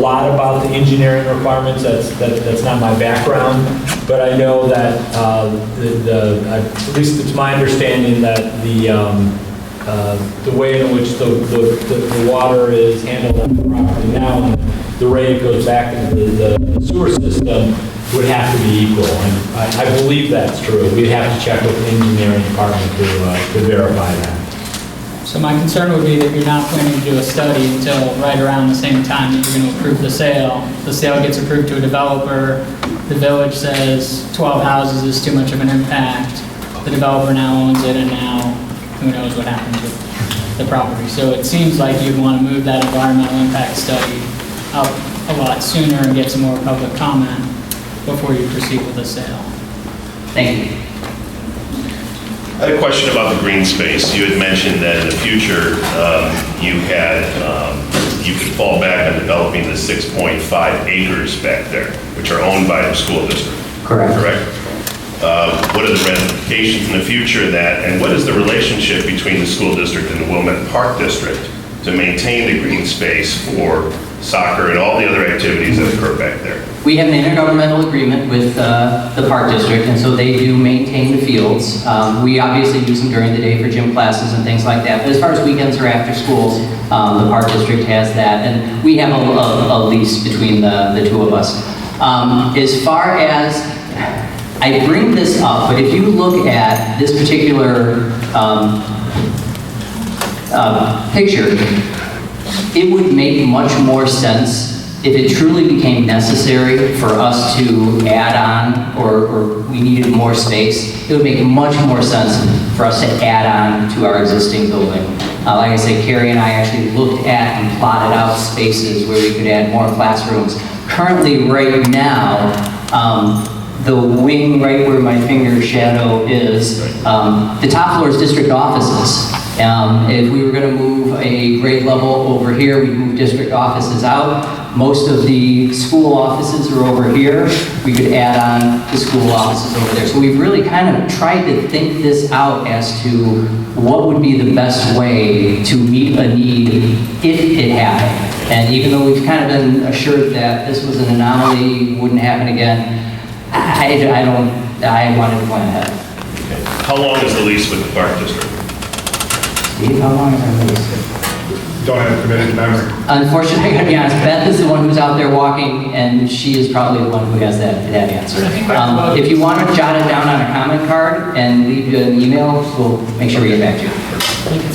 a lot about the engineering requirements. That's not my background, but I know that at least it's my understanding that the way in which the water is handled on the property now, and the rate it goes back into the sewer system would have to be equal. And I believe that's true. We'd have to check with the engineering department to verify that. So my concern would be that you're not planning to do a study until right around the same time that you're going to approve the sale. The sale gets approved to a developer. The village says 12 houses is too much of an impact. The developer now owns it, and now who knows what happens with the property. So it seems like you'd want to move that environmental impact study up a lot sooner and get some more public comment before you proceed with the sale. Thank you. I had a question about the green space. You had mentioned that in the future, you could fall back on developing the 6.5 acres back there, which are owned by the school district. Correct. What are the ramifications in the future of that, and what is the relationship between the school district and the Wilmette Park District to maintain the green space for soccer and all the other activities that occur back there? We have an intergovernmental agreement with the Park District, and so they do maintain the fields. We obviously use them during the day for gym classes and things like that, but as far as weekends or after schools, the Park District has that, and we have a lease between the two of us. As far as, I bring this up, but if you look at this particular picture, it would make much more sense if it truly became necessary for us to add on, or we needed more space. It would make much more sense for us to add on to our existing building. Like I said, Carrie and I actually looked at and plotted out spaces where we could add more classrooms. Currently, right now, the wing right where my finger shadow is, the top floor is district offices. If we were going to move a grade level over here, we'd move district offices out. Most of the school offices are over here. We could add on the school offices over there. So we've really kind of tried to think this out as to what would be the best way to meet a need if it happened. And even though we've kind of been assured that this was an anomaly, wouldn't happen again, I wanted to plan ahead. Okay. How long is the lease with the Park District? Steve, how long is our lease? Don't have committed memory. Unfortunately, I gotta be honest, Beth is the one who's out there walking, and she is probably the one who has that answer. If you want to jot it down on a comment card and leave you an email, we'll make sure we get back to you.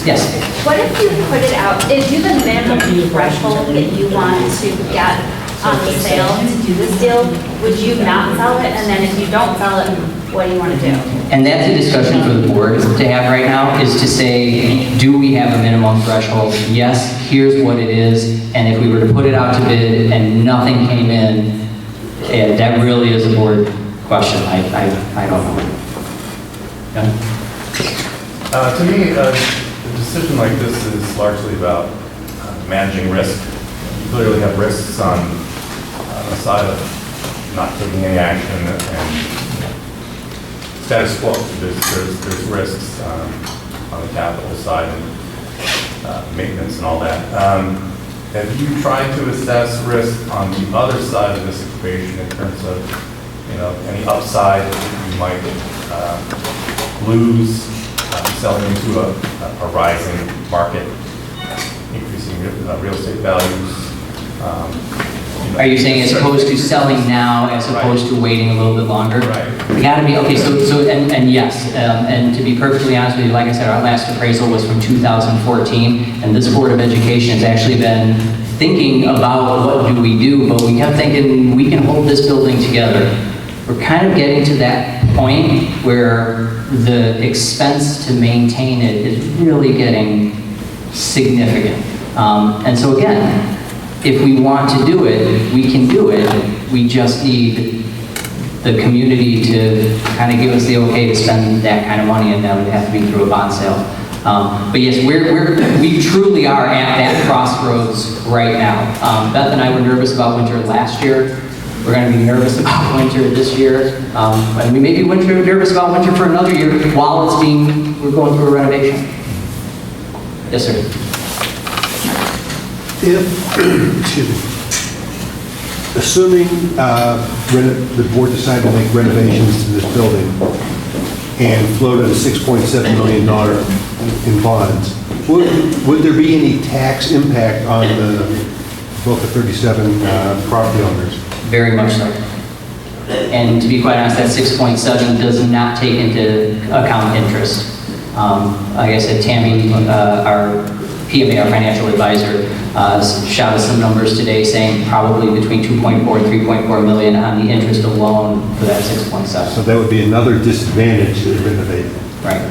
Yes? What if you put it out, if you have a minimum threshold that you want to get on the sale to do this deal, would you not sell it? And then if you don't sell it, what do you want to do? And that's a discussion for the board to have right now, is to say, do we have a minimum threshold? Yes, here's what it is. And if we were to put it out to bid and nothing came in, that really is a board question. I don't know. Yeah? To me, a decision like this is largely about managing risk. You clearly have risks on the side of not taking any action and status quo. There's risks on the capital side and maintenance and all that. Have you tried to assess risk on the other side of this equation in terms of, any upside that you might lose selling into a rising market, increasing real estate values? Are you saying as opposed to selling now, as opposed to waiting a little bit longer? Right. We gotta be, okay, and yes, and to be perfectly honest with you, like I said, our last appraisal was from 2014, and this Board of Education has actually been thinking about what do we do, but we kept thinking we can hold this building together. We're kind of getting to that point where the expense to maintain it is really getting significant. And so again, if we want to do it, we can do it. We just need the community to kind of give us the okay to spend that kind of money, and that would have to be through a bond sale. But yes, we truly are at that crossroads right now. Beth and I were nervous about winter last year. We're going to be nervous about winter this year. And we may be nervous about winter for another year while we're going through a renovation. Yes, sir. Excuse me. assuming the board decided to make renovations to this building and floated a $6.7 million in bonds, would there be any tax impact on both the 37 property owners? Very much so. And to be quite honest, that 6.7 does not take into account interest. Like I said, Tammy, our PMA, our financial advisor, shot us some numbers today saying probably between 2.4 and 3.4 million on the interest alone for that 6.7. So that would be another disadvantage to renovating. Right.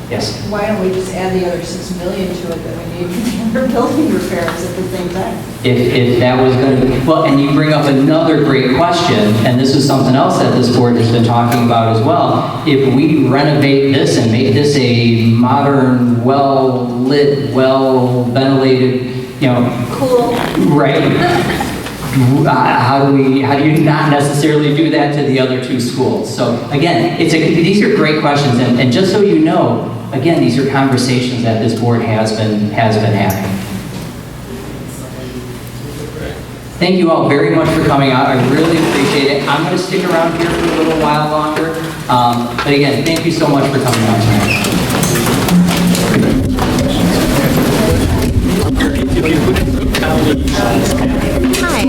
Yes. Why don't we just add the other 6 million to it that we need for building repairs at the same time? If that was going to be, well, and you bring up another great question, and this is something else that this board has been talking about as well. If we renovate this and make this a modern, well-lit, well-ventilated, Cool. right? How do you not necessarily do that to the other two schools? So again, these are great questions, and just so you know, again, these are conversations that this board has been having. Thank you all very much for coming out. I really appreciate it. I'm going to stick around here for a little while longer. But again, thank you so much for coming out tonight. Hi,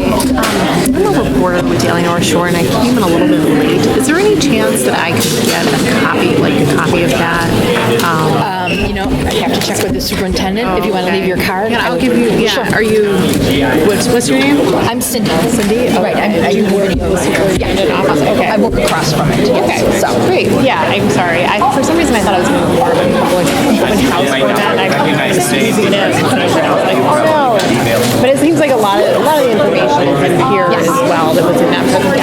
I'm a reporter with Daily North Shore, and I came in a little bit late. Is there any chance that I could get a copy of that? I have to check with the superintendent if you want to leave your card. Yeah, I'll give you. Yeah. Sure. Are you? What's your name? I'm Cindy. Cindy. Oh, Right. Are you working in the superintendent office? Okay. I work across from it. Okay. So Great. Yeah. I'm sorry. For some reason I thought it was going to be more of a public open house format. I was using it, and I was like, oh no. But it seems like a lot of the information is in here as well that was in that presentation.